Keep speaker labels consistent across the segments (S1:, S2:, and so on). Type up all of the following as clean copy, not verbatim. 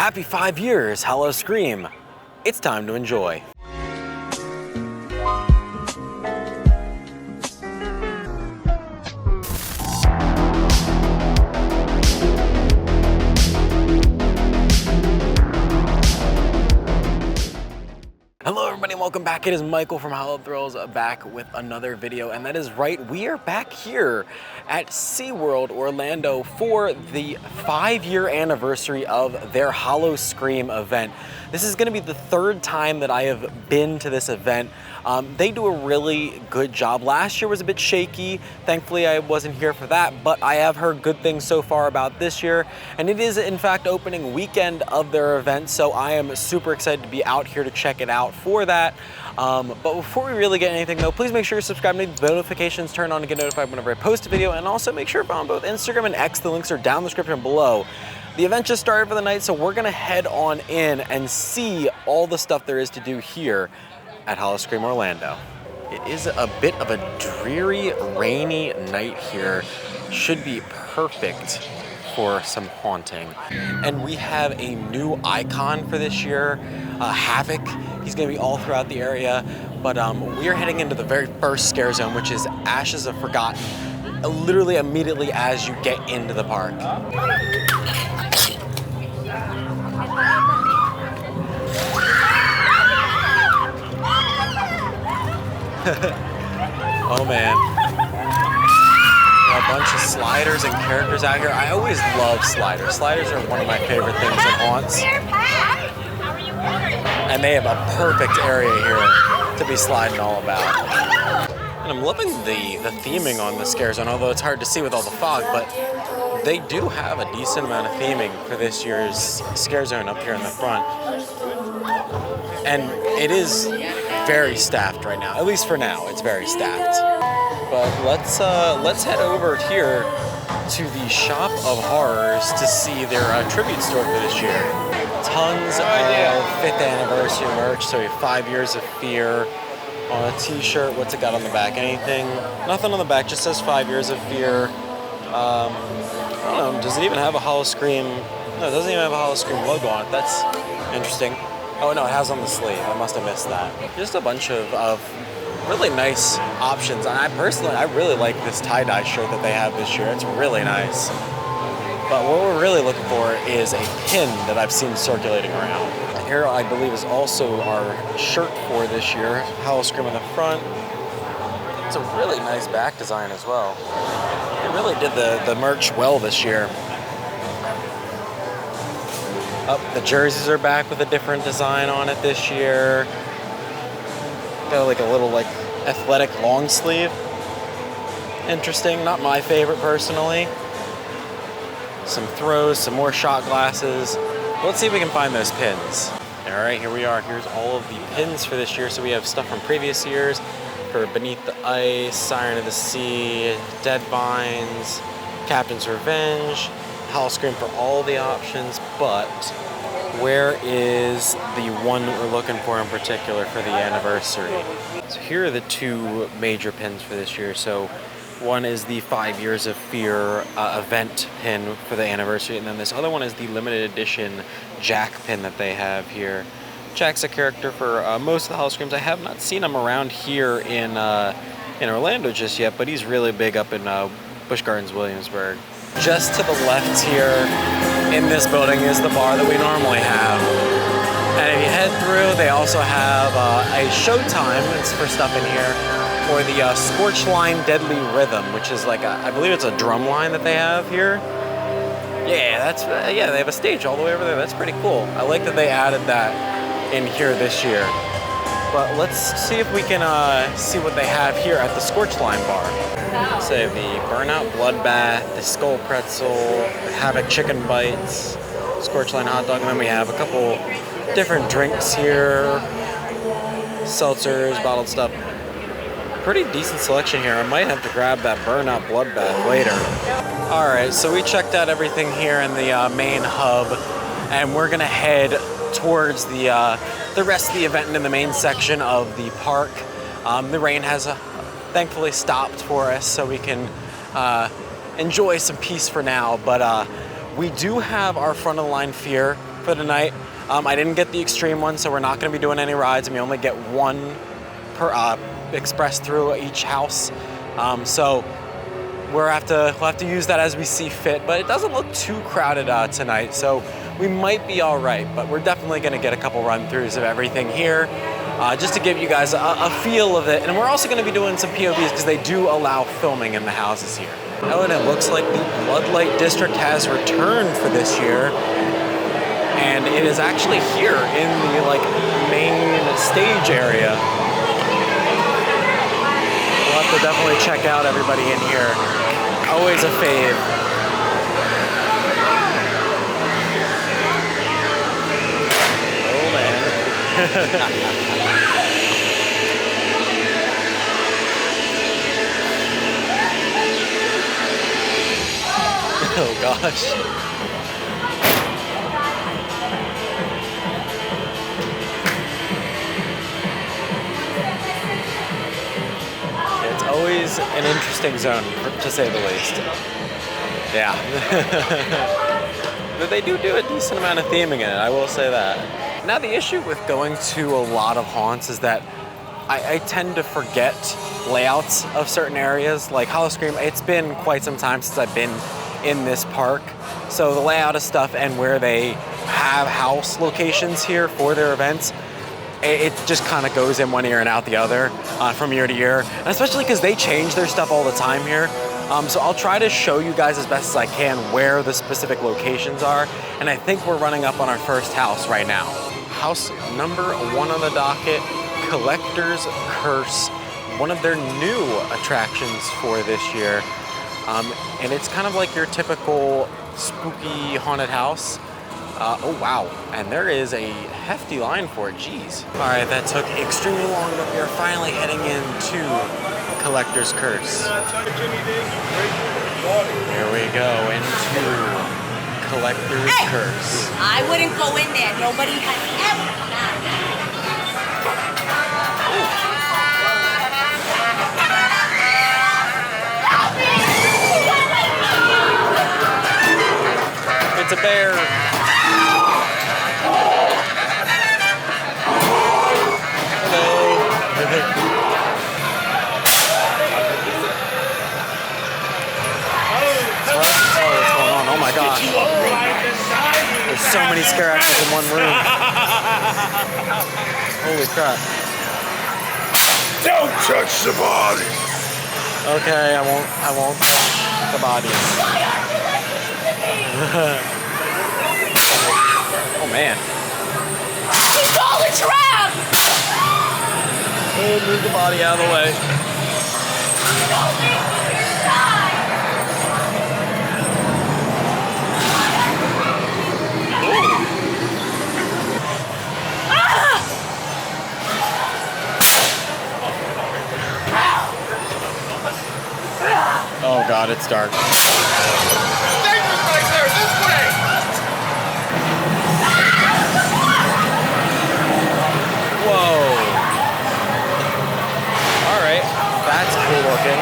S1: Happy 5 years, Howl-O-Scream. It's time to enjoy. Hello everybody, welcome back. It is Michael from Howl Thrills back with another video, and that is right, we are back here at SeaWorld Orlando for the 5-year anniversary of their Howl-O-Scream event. This is gonna be the 3rd time that I have been to this event. They do a really good job. Last year was a bit shaky. Thankfully, I wasn't here for that, but I have heard good things so far about this year. And it is in fact opening weekend of their event, so I am super excited to be out here to check it out for that. But before we really get anything though, please make sure you're subscribed and the notifications turned on to get notified whenever I post a video, and also make sure you're on both Instagram and X. The links are down in the description below. The event just started for the night, so we're gonna head on in and see all the stuff there is to do here at Howl-O-Scream Orlando. It is a bit of a dreary, rainy night here. Should be perfect for some haunting. And we have a new icon for this year, Havoc. He's gonna be all throughout the area, but we are heading into the very first scare zone, which is Ashes of Forgotten, literally immediately as you get into the park. Oh man. A bunch of sliders and characters out here. I always love sliders. Sliders are one of my favorite things at haunts. And they have a perfect area here to be sliding all about. And I'm loving the theming on the scare zone, although it's hard to see with all the fog, but they do have a decent amount of theming for this year's scare zone up here in the front. And it is very staffed right now, at least for now, it's very staffed. But let's head over here to the Shop of Horrors to see their tribute store for this year. Tons of 5th anniversary merch, so we have 5 years of fear on a t-shirt. What's it got on the back? Anything? Nothing on the back, just says 5 years of fear. I don't know, does it even have a Howl-O-Scream? No, it doesn't even have a Howl-O-Scream logo on it. That's interesting. Oh no, it has on the sleeve. I must have missed that. Just a bunch of really nice options. And I really like this tie-dye shirt that they have this year. It's really nice. But what we're really looking for is a pin that I've seen circulating around. Here, I believe, is also our shirt for this year. Howl-O-Scream on the front. It's a really nice back design as well. They really did the merch well this year. The jerseys are back with a different design on it this year. Got like a little athletic long sleeve. Interesting, not my favorite personally. Some throws, some more shot glasses. Let's see if we can find those pins. All right, here we are. Here's all of the pins for this year. So we have stuff from previous years for Beneath the Ice, Siren of the Sea, Dead Vines, Captain's Revenge, Howl-O-Scream for all the options, but where is the one that we're looking for in particular for the anniversary? So here are the 2 major pins for this year. So one is the 5 years of fear event pin for the anniversary, and then this other one is the limited edition Jack pin that they have here. Jack's a character for most of the Howl-O-Screams. I have not seen him around here in Orlando just yet, but he's really big up in Busch Gardens, Williamsburg. Just to the left here in this building is the bar that we normally have. And if you head through, they also have a showtime, it's for stuff in here, for the Scorch Line Deadly Rhythm, which is like I believe it's a drum line that they have here. Yeah, they have a stage all the way over there. That's pretty cool. I like that they added that in here this year. But let's see if we can see what they have here at the Scorch Line bar. So the Burnout Bloodbath, the Skull Pretzel, the Havoc Chicken Bites, Scorch Line Hot Dog, and then we have a couple different drinks here, seltzers, bottled stuff. Pretty decent selection here. I might have to grab that Burnout Bloodbath later. All right, so we checked out everything here in the main hub, and we're gonna head towards the rest of the event in the main section of the park. The rain has thankfully stopped for us, so we can enjoy some peace for now. But we do have our front of the line fear for the night. I didn't get the extreme one, so we're not going to be doing any rides, and we only get one per express through each house. So we'll have to use that as we see fit, but it doesn't look too crowded tonight, so we might be all right. But we're definitely going to get a couple run-throughs of everything here, just to give you guys a feel of it. And we're also going to be doing some POVs because they do allow filming in the houses here. Oh, and it looks like the Floodlight District has returned for this year. And it is actually here in the main stage area. We'll have to definitely check out everybody in here. Always a fave. Oh man. Oh gosh. It's always an interesting zone, to say the least. Yeah. But they do a decent amount of theming in it, I will say that. Now the issue with going to a lot of haunts is that I tend to forget layouts of certain areas. Like Howl-O-Scream, it's been quite some time since I've been in this park. So the layout of stuff and where they have house locations here for their events, it just kind of goes in one ear and out the other from year to year. And especially because they change their stuff all the time here. So I'll try to show you guys as best as I can where the specific locations are. And I think we're running up on our first house right now. House number 1 on the docket, Collector's Curse, one of their new attractions for this year. And it's kind of like your typical spooky haunted house. Oh wow, and there is a hefty line for it, geez. All right, that took extremely long, but we are finally heading into Collector's Curse. Here we go, into Collector's Curse.
S2: I wouldn't go in there, nobody has ever come out of there.
S1: It's a bear. Oh my gosh. There's so many scare actors in one room. Holy crap.
S3: Don't touch the body.
S1: Okay, I won't touch the bodies. Oh man.
S2: He called a trap!
S1: Oh, move the body out of the way. Oh god, it's dark.
S3: Dangerous right there, this way!
S1: Whoa. Alright, that's cool looking.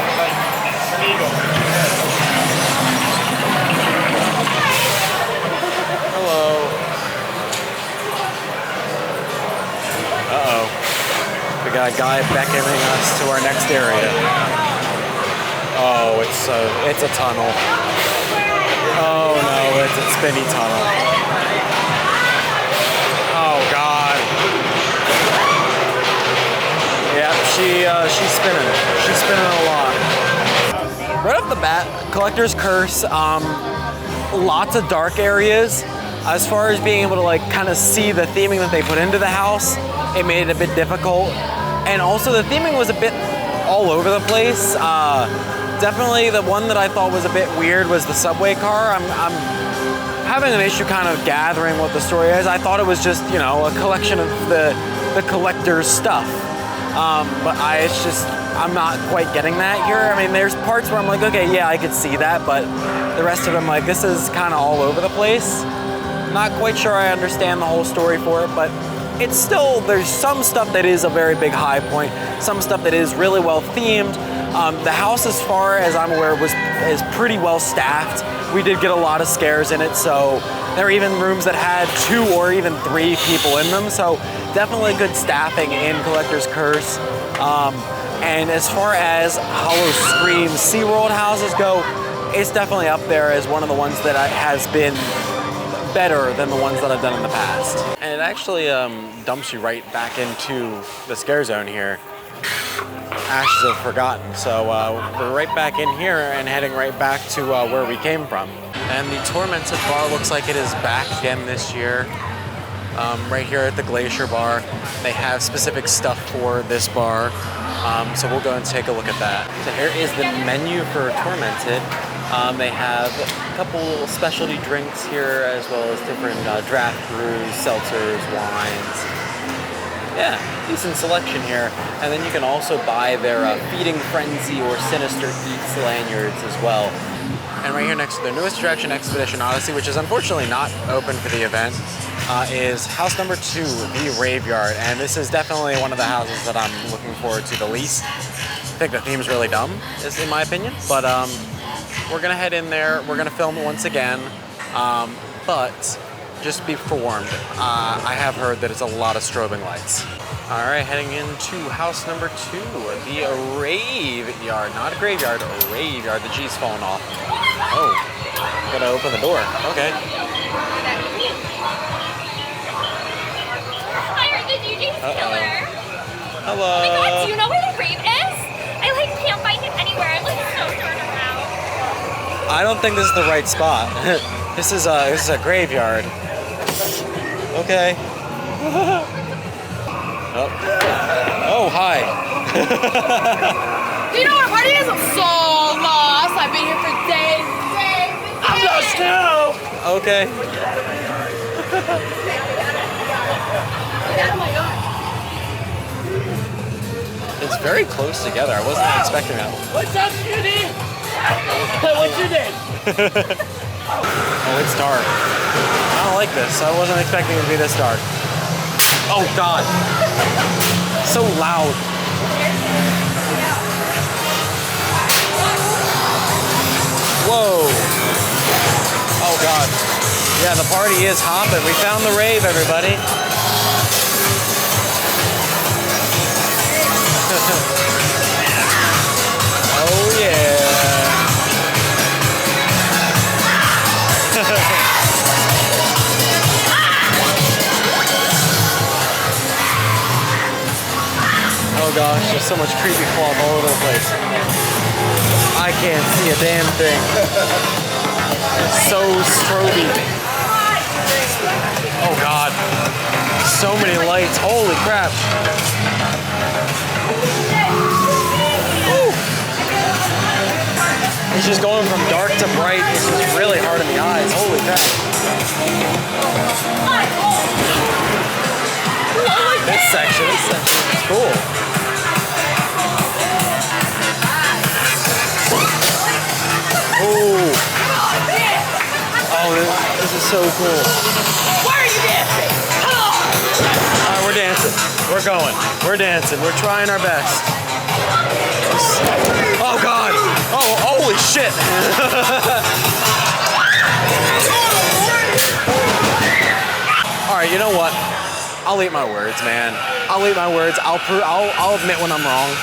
S1: Hello. Uh-oh. We got a guy beckoning us to our next area. Oh, it's a tunnel. Oh no, it's a spinny tunnel. Oh god. Yeah, she's spinning. She's spinning a lot. Right off the bat, Collector's Curse, lots of dark areas. As far as being able to kind of see the theming that they put into the house, it made it a bit difficult. And also the theming was a bit all over the place. Definitely the one that I thought was a bit weird was the subway car. I'm having an issue kind of gathering what the story is. I thought it was just, you know, a collection of the collector's stuff. But I'm not quite getting that here. I mean, there's parts where I'm like, okay, yeah, I could see that, but the rest of them, like, this is kind of all over the place. Not quite sure I understand the whole story for it, but it's still, there's some stuff that is a very big high point, some stuff that is really well themed. The house, as far as I'm aware, is pretty well staffed. We did get a lot of scares in it, so There are even rooms that had 2 or even 3 people in them, so definitely good staffing in Collector's Curse. And as far as Howl-O-Scream SeaWorld houses go, it's definitely up there as one of the ones that has been better than the ones that I've done in the past. And it actually dumps you right back into the scare zone here. Ashes of Forgotten. So we're right back in here and heading right back to where we came from. And the Tormented bar looks like it is back again this year. Right here at the Glacier Bar. They have specific stuff for this bar. So we'll go and take a look at that. So here is the menu for Tormented. They have a couple specialty drinks here as well as different draft brews, seltzers, wines. Yeah, decent selection here. And then you can also buy their Feeding Frenzy or Sinister Eats lanyards as well. And right here next to their newest attraction, Expedition Odyssey, which is unfortunately not open for the event, is house number 2, the Rave Yard. And this is definitely one of the houses that I'm looking forward to the least. I think the theme's really dumb, is in my opinion. But we're gonna head in there, we're gonna film once again. But just be forewarned, I have heard that it's a lot of strobing lights. All right, heading into house number 2, the Rave Yard. Not a graveyard, a Rave Yard. The G's falling off. Oh, gotta open the door. Okay.
S4: Hi, the DJ's killer.
S1: Hello.
S4: Oh my god, do you know where the rave is? I can't find it anywhere. I'm so turned around.
S1: I don't think this is the right spot. This is a graveyard. Okay. Oh, hi.
S2: Do you know what a party is? I'm so lost. I've been here for days. I'm lost too.
S1: Okay.
S2: Oh my god.
S1: It's very close together. I wasn't expecting that.
S2: What's up, Judy? What's your name?
S1: Oh, it's dark. I don't like this. I wasn't expecting it to be this dark. Oh God. So loud. Whoa. Oh God. Yeah, the party is hopping. We found the rave, everybody. Oh yeah. Oh gosh, there's so much creepy cloth all over the place. I can't see a damn thing. It's so stroby. Oh God. So many lights. Holy crap. Woo. It's just going from dark to bright. It's just really hard in the eyes. Holy crap. This section is cool. Ooh. Oh, this is so cool.
S2: Why are you dancing? Come on.
S1: All right, we're dancing. We're going. We're dancing. We're trying our best. Oh God. Oh, holy shit. All right, you know what? I'll eat my words, man. I'll eat my words. I'll admit when I'm wrong.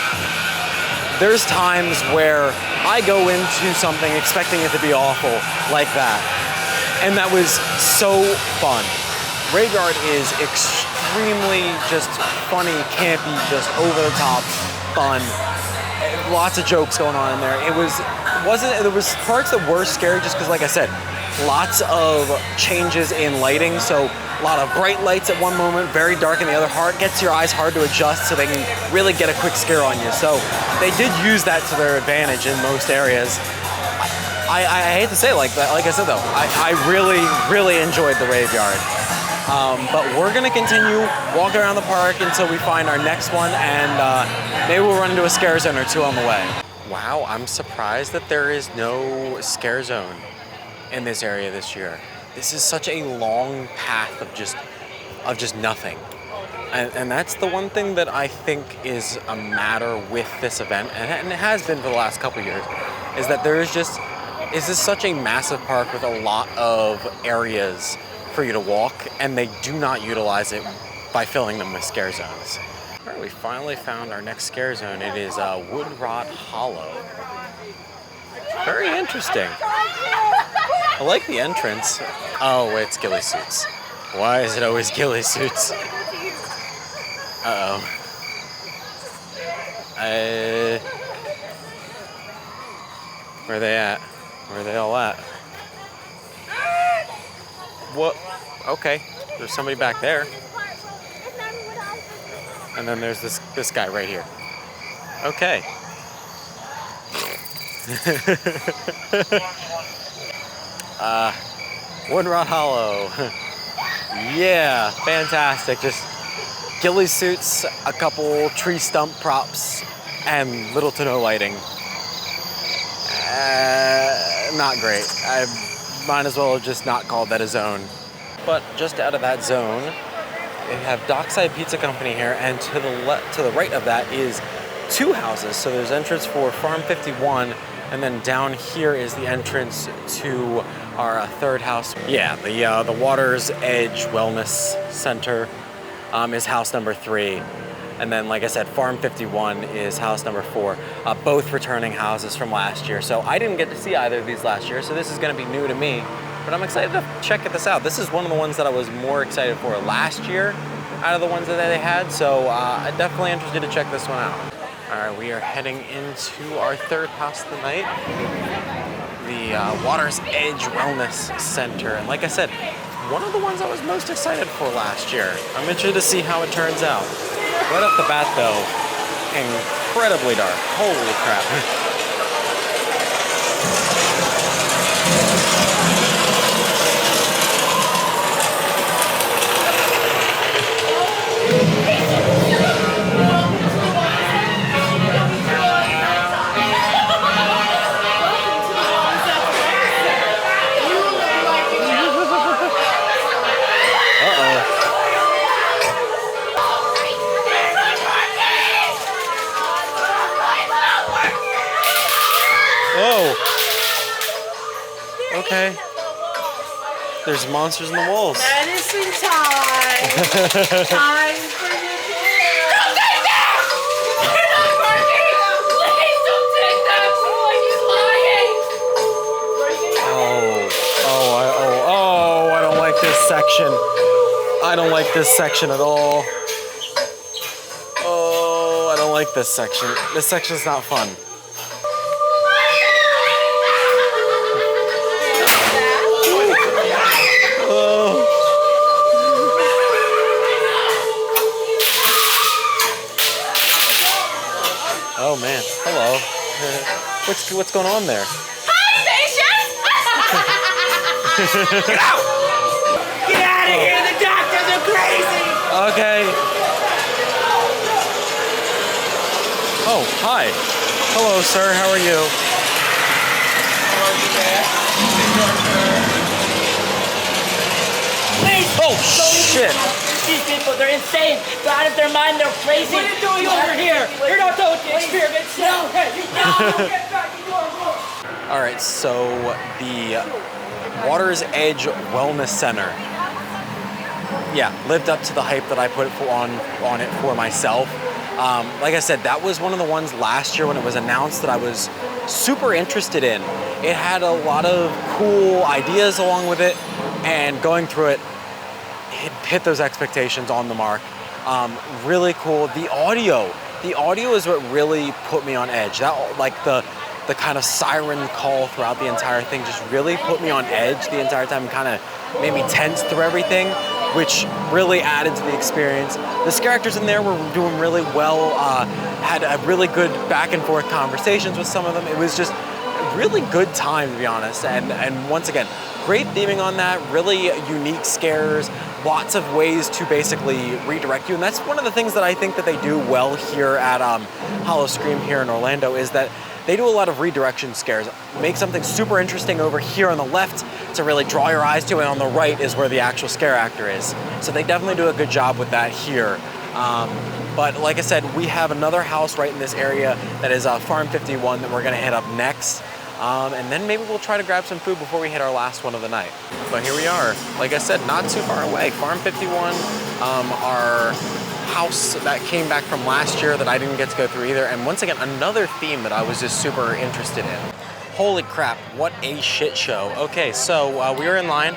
S1: There's times where I go into something expecting it to be awful like that. And that was so fun. Rave Yard is extremely just funny, campy, just over the top fun. Lots of jokes going on in there. There was parts that were scary just because, like I said, lots of changes in lighting. So a lot of bright lights at one moment, very dark in the other. Gets your eyes hard to adjust so they can really get a quick scare on you. So they did use that to their advantage in most areas. I hate to say it like that. Like I said though, I really, really enjoyed the Rave Yard. But we're gonna continue walking around the park until we find our next one, and maybe we'll run into a scare zone or two on the way. Wow, I'm surprised that there is no scare zone in this area this year. This is such a long path of just nothing. And that's the one thing that I think is a matter with this event, and it has been for the last couple of years, is that there is just, is this such a massive park with a lot of areas for you to walk, and they do not utilize it by filling them with scare zones. All right, we finally found our next scare zone. It is Wood Rot Hollow. Very interesting. I like the entrance. Oh, it's ghillie suits. Why is it always ghillie suits? Uh-oh. Where are they at? Where are they all at? What? Okay, there's somebody back there. And then there's this guy right here. Okay. Wood Rot Hollow. Yeah, fantastic. Just ghillie suits, a couple tree stump props, and little to no lighting. Not great. I might as well have just not called that a zone. But just out of that zone, we have Dockside Pizza Company here, and to the right of that is two houses. So there's entrance for Farm 51, and then down here is the entrance to our third house. Yeah, the Water's Edge Wellness Center is house number 3. And then, like I said, Farm 51 is house number 4, both returning houses from last year. So I didn't get to see either of these last year, so this is gonna be new to me. But I'm excited to check this out. This is one of the ones that I was more excited for last year out of the ones that they had, so I'm definitely interested to check this one out. All right, we are heading into our third house of the night, the Water's Edge Wellness Center. And like I said, one of the ones I was most excited for last year. I'm interested to see how it turns out. Right off the bat though, incredibly dark. Holy crap. Okay. There's monsters in the walls.
S2: Medicine time! Time for your care!
S4: Don't take that! You're not working! Please don't take that boy! He's lying!
S1: I don't like this section. I don't like this section at all. Oh, I don't like this section. This section's not fun. Oh man, hello. What's going on there?
S4: Hi, patient!
S3: Get out! Get out of here! The doctors are crazy!
S1: Okay. Oh, hi. Hello, sir. How are you?
S5: Please!
S1: Oh, shit.
S5: These people, they're insane. They're out of their mind. They're crazy. What are you doing over here? You're not doing the experiment. No. Get back.
S1: All right, so the Water's Edge Wellness Center, yeah, lived up to the hype that I put on it for myself. Like I said, that was one of the ones last year when it was announced that I was super interested in. It had a lot of cool ideas along with it, and going through it, it hit those expectations on the mark. Really cool. The audio is what really put me on edge. That, like the kind of siren call throughout the entire thing just really put me on edge the entire time, kind of made me tense through everything, which really added to the experience. The characters in there were doing really well, had a really good back and forth conversations with some of them. It was just a really good time, to be honest. And once again, great theming on that, really unique scares, lots of ways to basically redirect you. And that's one of the things that I think that they do well here at Howl-O-Scream here in Orlando, is that they do a lot of redirection scares. Make something super interesting over here on the left to really draw your eyes to, and on the right is where the actual scare actor is. So they definitely do a good job with that here. But like I said, we have another house right in this area that is Farm 51 that we're gonna hit up next. And then maybe we'll try to grab some food before we hit our last one of the night. But here we are. Like I said, not too far away. Farm 51, our house that came back from last year that I didn't get to go through either. And once again, another theme that I was just super interested in. Holy crap, what a shit show. Okay, so we were in line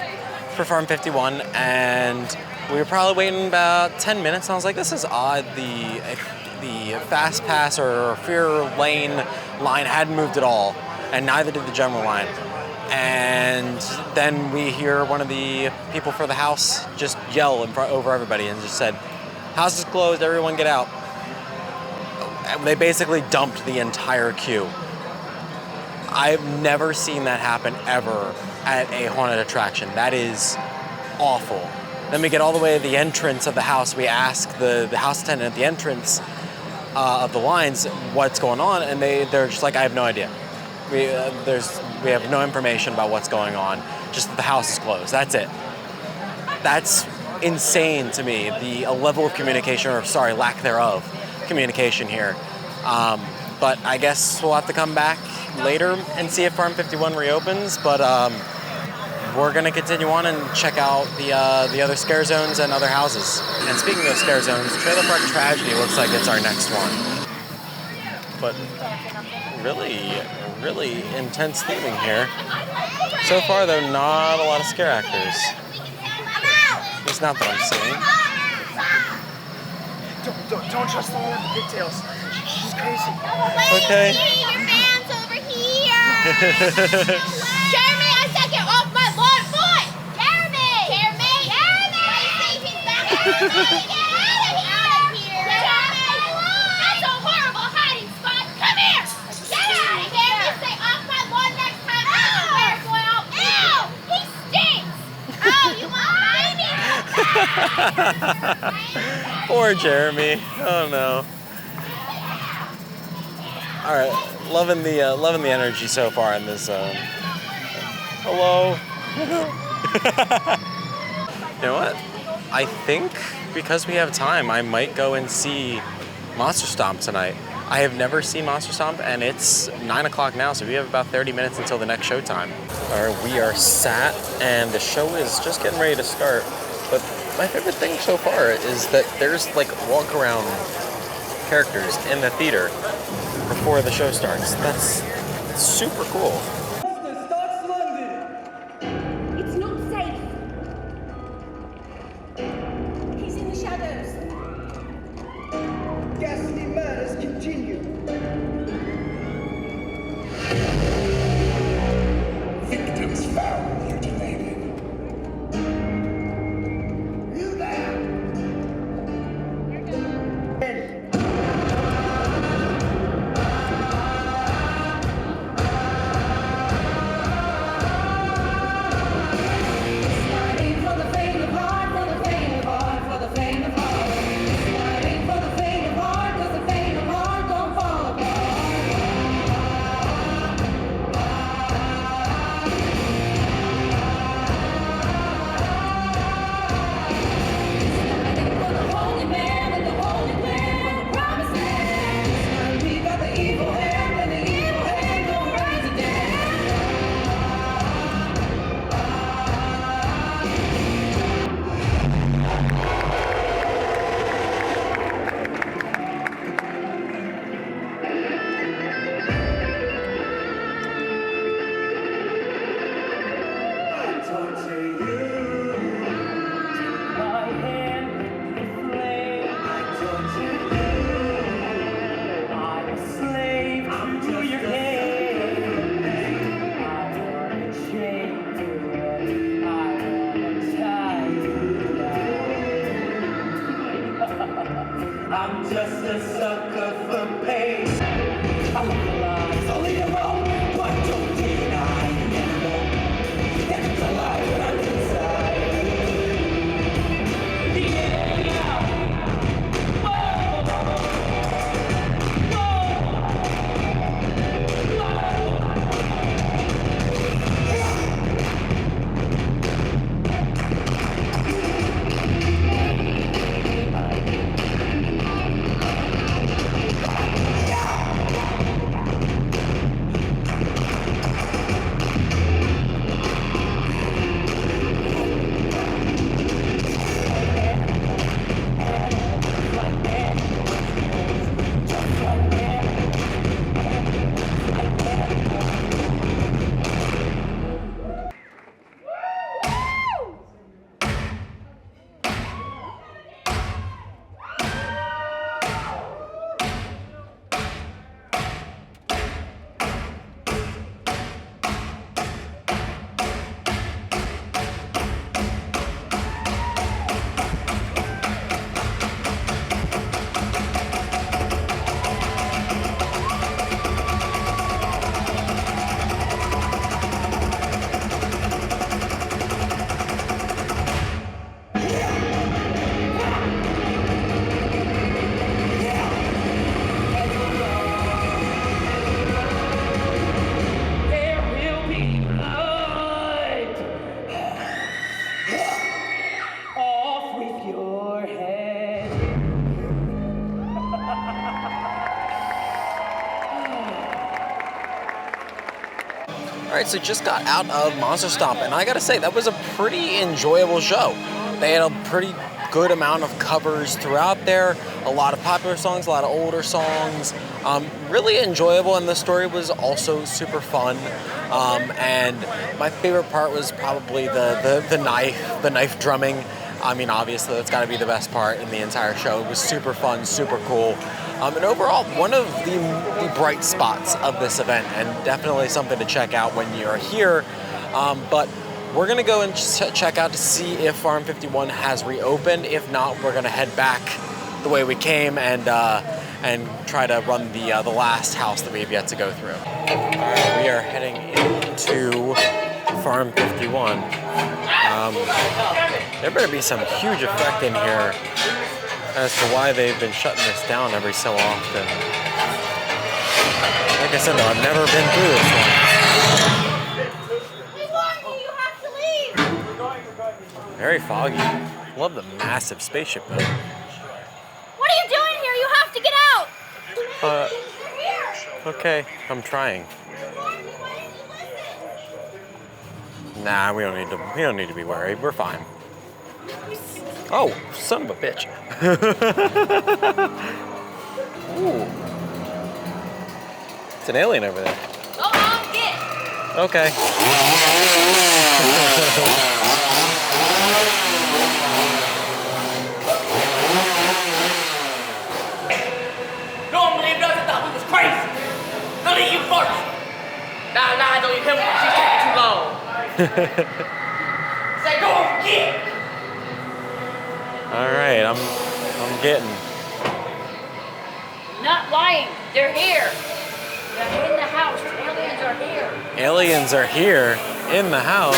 S1: for Farm 51 and we were probably waiting about 10 minutes. And I was like, this is odd. The Fast Pass or Fear Lane line hadn't moved at all, and neither did the general line. And then we hear one of the people for the house just yell over everybody and just said, "House is closed, everyone get out." They basically dumped the entire queue. I've never seen that happen ever at a haunted attraction. That is awful. Then we get all the way to the entrance of the house. We ask the house attendant at the entrance of the lines what's going on, and they're just like, "I have no idea. We have no information about what's going on. Just that the house is closed. That's it." That's insane to me. The level of communication, or sorry, lack thereof, communication here. But I guess we'll have to come back later and see if Farm 51 reopens. But we're gonna continue on and check out the other scare zones and other houses. And speaking of scare zones, Trailer Park Tragedy looks like it's our next one. But really intense theming here. So far, though, not a lot of scare actors. At least not that I'm seeing.
S3: Don't trust the woman with the pigtails. She's crazy.
S1: Okay.
S4: Your man's over here. Jeremy, I said get off my lawn foot. Jeremy. He's back. Get out of here. That's a horrible hiding spot. Come here. Get out of here. You stay off my lawn next time. Hair going out. Ew. He stinks. Oh, you want hiding?
S1: Poor Jeremy. Oh no. All right, loving the energy so far in this zone. Hello. You know what? I think because we have time, I might go and see Monster Stomp tonight. I have never seen Monster Stomp, and it's 9 o'clock now, so we have about 30 minutes until the next showtime. All right, we are sat, and the show is just getting ready to start. But my favorite thing so far is that there's like walk-around characters in the theater before the show starts. That's super cool.
S4: It's not safe. He's in the shadows.
S6: Ghastly murders continue.
S3: Victims found mutilated.
S6: You there? I'm just a sucker for pain. I'm alive, only a wrong, but don't deny anymore. It's alive when I'm inside. Yeah.
S1: Alright, so just got out of Monster Stomp, and I gotta say, that was a pretty enjoyable show. They had a pretty good amount of covers throughout there, a lot of popular songs, a lot of older songs, really enjoyable, and the story was also super fun. And my favorite part was probably the knife drumming. I mean, obviously that's got to be the best part in the entire show. It was super fun, super cool, and overall one of the bright spots of this event, and definitely something to check out when you're here. But we're gonna go and check out to see if Farm 51 has reopened. If not, we're gonna head back the way we came and try to run the last house that we've yet to go through. All right, we are heading into Farm 51. There better be some huge effect in here as to why they've been shutting this down every so often. Like I said though, I've never been through this one. Very foggy. Love the massive spaceship though.
S4: What are you doing here? You have to get out!
S1: Okay, I'm trying. Nah, we don't need to be worried. We're fine. Oh, son of a bitch. Ooh. It's an alien over there.
S4: Go on, get!
S1: Okay.
S5: No one believed us. I thought we was crazy. Don't eat you first. Nah, don't eat him first. He's taking too long. Say, go on, get.
S1: All right, I'm getting.
S2: Not lying. They're here. They're in the house. Aliens are here.
S1: Aliens are here in the house.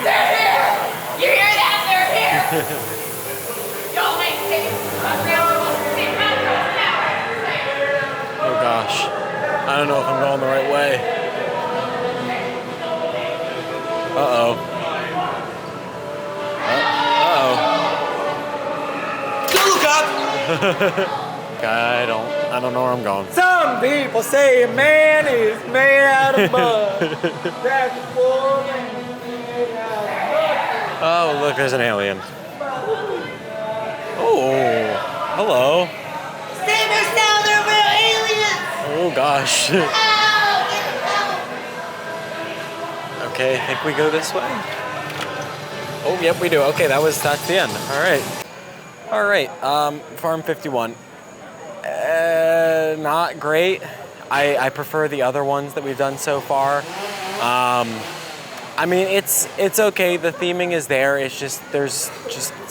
S2: They're here. You hear that? They're here. Y'all ain't safe.
S1: Oh gosh, I don't know if I'm going the right way. Uh-oh. I don't know where I'm going.
S5: Some people say a man is made out of mud. That's a woman made out of mud.
S1: Oh, look, there's an alien. Oh, hello.
S4: Save yourself, they're real aliens!
S1: Oh gosh. Okay, I think we go this way. Oh, yep, we do. Okay, that's the end. All right. Farm 51. Not great. I prefer the other ones that we've done so far. I mean, it's okay. The theming is there. It's just there's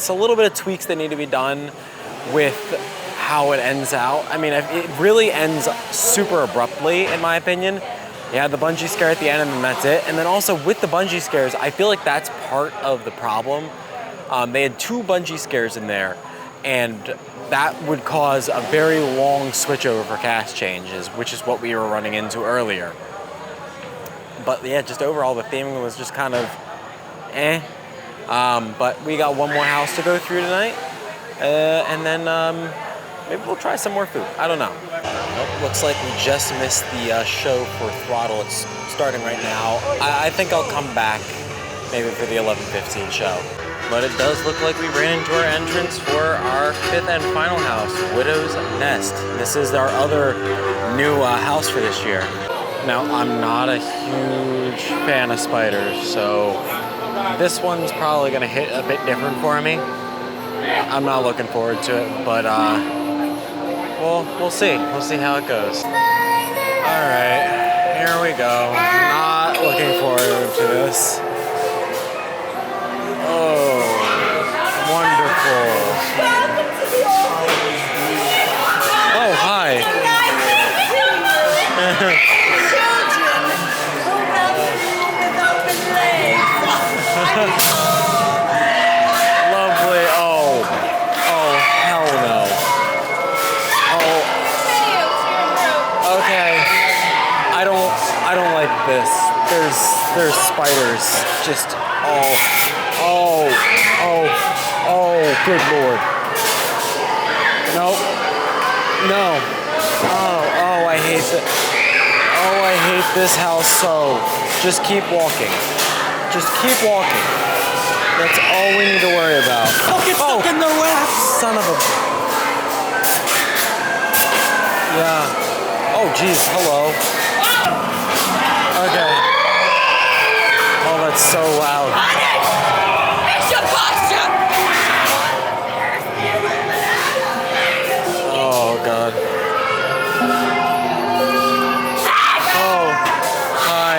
S1: a little bit of tweaks that need to be done with how it ends out. I mean, it really ends super abruptly, in my opinion. You had the bungee scare at the end, and then that's it. And then also with the bungee scares, I feel like that's part of the problem. They had 2 bungee scares in there, and that would cause a very long switchover for cast changes, which is what we were running into earlier. But yeah, just overall the theming was just kind of eh. But we got one more house to go through tonight, and then maybe we'll try some more food. I don't know. Nope, looks like we just missed the show for Throttle. It's starting right now. I think I'll come back maybe for the 11:15 show. But it does look like we ran into our entrance for our 5th and final house, Widow's Nest. This is our other new house for this year. Now, I'm not a huge fan of spiders, so this one's probably gonna hit a bit different for me. I'm not looking forward to it, but we'll see. We'll see how it goes. All right, here we go. Not looking forward to this. Oh, wonderful. Oh, hi. Lovely. Oh, hell no. Oh. Okay. I don't like this. There's spiders just Oh, good Lord. Nope. No. Oh, I hate it. hate this house so. Just keep walking. Just keep walking. That's all we need to worry about.
S5: Don't get stuck in the web.
S1: Son of a... Yeah. Oh, geez. Hello. Okay. Oh, that's so loud.
S2: It's your posture!
S1: Oh, God. Oh. Hi.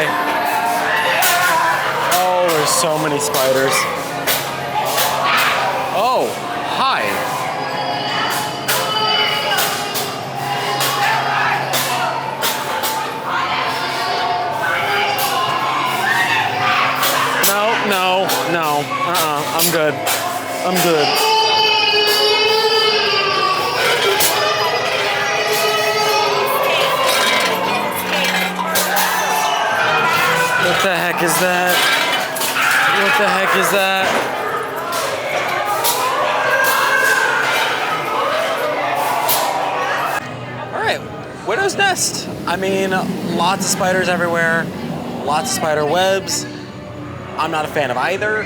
S1: Oh, there's so many spiders. Oh, hi. No. I'm good. I'm good. What the heck is that? What the heck is that? All right, Widow's Nest. I mean, lots of spiders everywhere, lots of spider webs. I'm not a fan of either,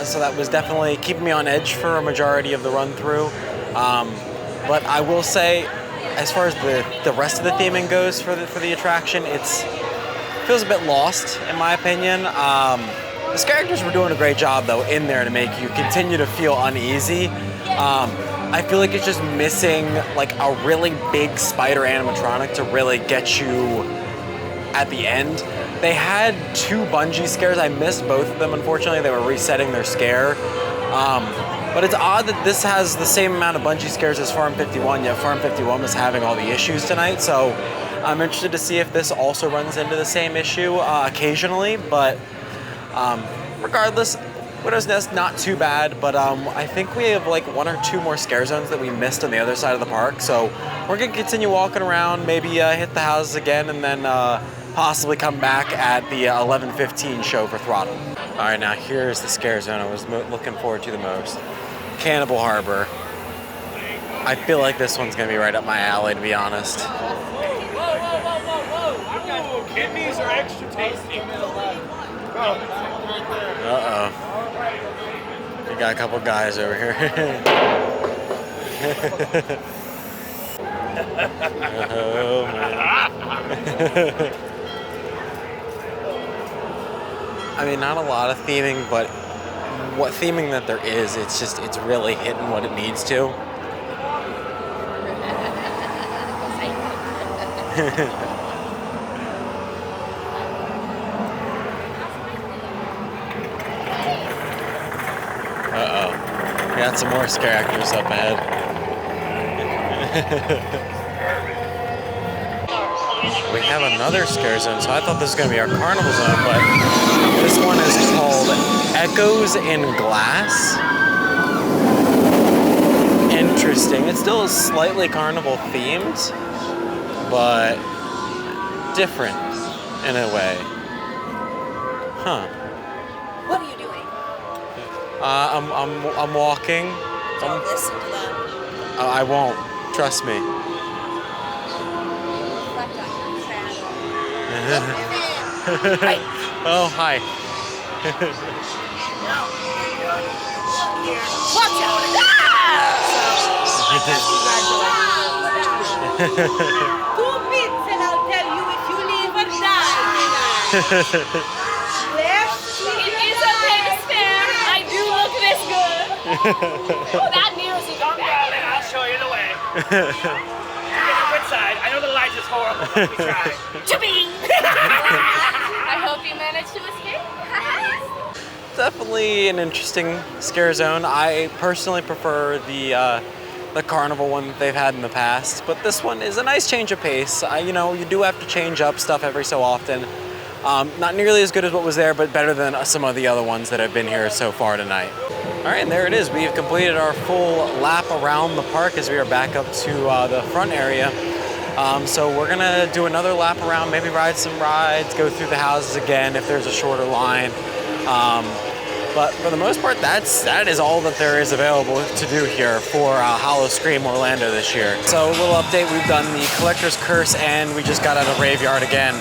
S1: so that was definitely keeping me on edge for a majority of the run through. But I will say, as far as the rest of the theming goes for the attraction, it feels a bit lost in my opinion. The characters were doing a great job though in there to make you continue to feel uneasy. I feel like it's just missing like a really big spider animatronic to really get you at the end. They had 2 bungee scares. I missed both of them, unfortunately. They were resetting their scare. But it's odd that this has the same amount of bungee scares as Farm 51, yet Farm 51 was having all the issues tonight. So I'm interested to see if this also runs into the same issue occasionally. But regardless, Widow's Nest, not too bad. But I think we have like 1 or 2 more scare zones that we missed on the other side of the park. So we're gonna continue walking around, maybe hit the houses again, and then possibly come back at the 11:15 show for Throttle. All right, now here's the scare zone I was looking forward to the most. Cannibal Harbor. I feel like this one's gonna be right up my alley, to be honest.
S3: Whoa. Kidneys are extra tasty.
S1: Uh-oh. We got a couple guys over here. Oh, man. I mean, not a lot of theming, but what theming that there is, it's really hitting what it needs to. Uh-oh. We got some more scare actors up ahead. We have another scare zone, so I thought this was going to be our carnival zone, but this one is called Echoes in Glass. Interesting. It's still slightly carnival themed, but different in a way. Huh.
S2: What are you doing?
S1: I'm walking.
S2: Don't listen to them.
S1: I won't. Trust me.
S2: Hi.
S1: Oh, hi.
S2: Watch out! Two bits and I'll tell you if you live or die. Left.
S4: It is okay to stare. I do look this good. Oh, that music.
S5: Come, darling, I'll show you the way. Get the good side. I know the light is horrible, but we try.
S4: Cha-bing! I hope you managed to escape.
S1: Definitely an interesting scare zone. I personally prefer the carnival one that they've had in the past, but this one is a nice change of pace. You know, you do have to change up stuff every so often. Not nearly as good as what was there, but better than some of the other ones that have been here so far tonight. All right, and there it is. We have completed our full lap around the park as we are back up to the front area. So we're gonna do another lap around, maybe ride some rides, go through the houses again if there's a shorter line. But for the most part, that is all that there is available to do here for Howl-O-Scream Orlando this year. So a little update, we've done the Collector's Curse and we just got out of Rave Yard again.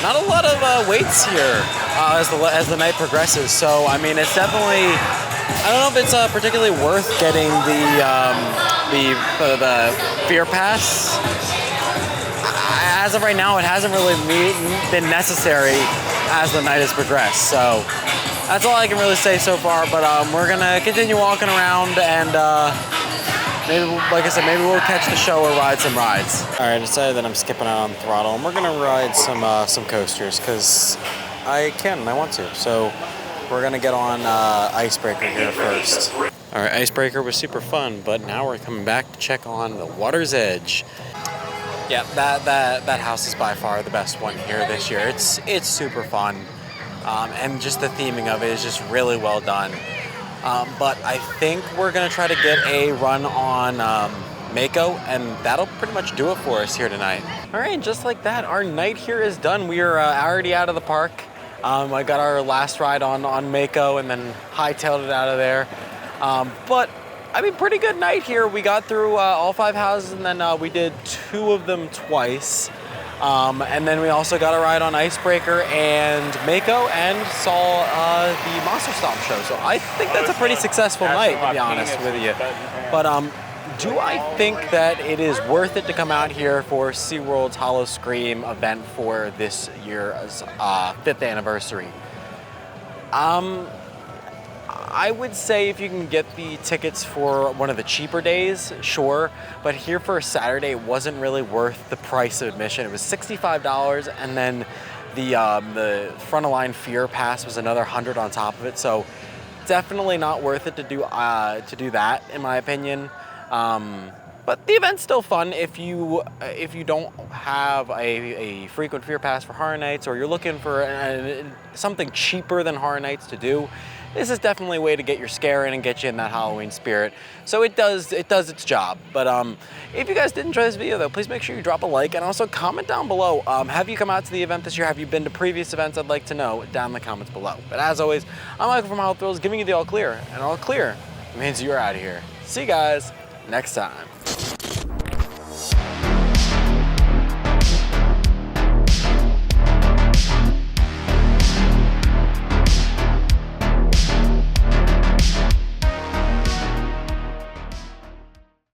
S1: not a lot of waits here as the night progresses. So I mean, it's definitely, I don't know if it's particularly worth getting the Fear Pass. As of right now, it hasn't really been necessary as the night has progressed. So that's all I can really say so far. But we're gonna continue walking around, and maybe, like I said, maybe we'll catch the show or ride some rides. All right, I decided that I'm skipping out on throttle, and we're gonna ride some coasters because I can and I want to. So we're gonna get on Icebreaker here first. All right, Icebreaker was super fun, but now we're coming back to check on the Water's Edge. Yeah, that house is by far the best one here this year. It's super fun, and just the theming of it is just really well done. But I think we're gonna try to get a run on Mako, and that'll pretty much do it for us here tonight. All right, just like that, our night here is done. We are already out of the park. I got our last ride on Mako and then hightailed it out of there. But I mean, pretty good night here. We got through all 5 houses, and then we did 2 of them twice. And then we also got a ride on Icebreaker and Mako, and saw the Monster Stomp show. So I think that's a pretty successful night, to be honest with you. But do I think that it is worth it to come out here for SeaWorld's Howl-O-Scream event for this year's 5th anniversary? I would say if you can get the tickets for one of the cheaper days, sure. But here for a Saturday, it wasn't really worth the price of admission. It was $65, and then the front of line Fear Pass was another $100 on top of it. So definitely not worth it to do that, in my opinion. But the event's still fun if you don't have a frequent Fear Pass for Horror Nights, or you're looking for something cheaper than Horror Nights to do. This is definitely a way to get your scare in and get you in that Halloween spirit. So it does its job. But if you guys did enjoy this video, though, please make sure you drop a like, and also comment down below. Have you come out to the event this year? Have you been to previous events? I'd like to know down in the comments below. But as always, I'm Michael from Howl-O-Thrills, giving you the all clear. And all clear means you're out of here. See you guys next time.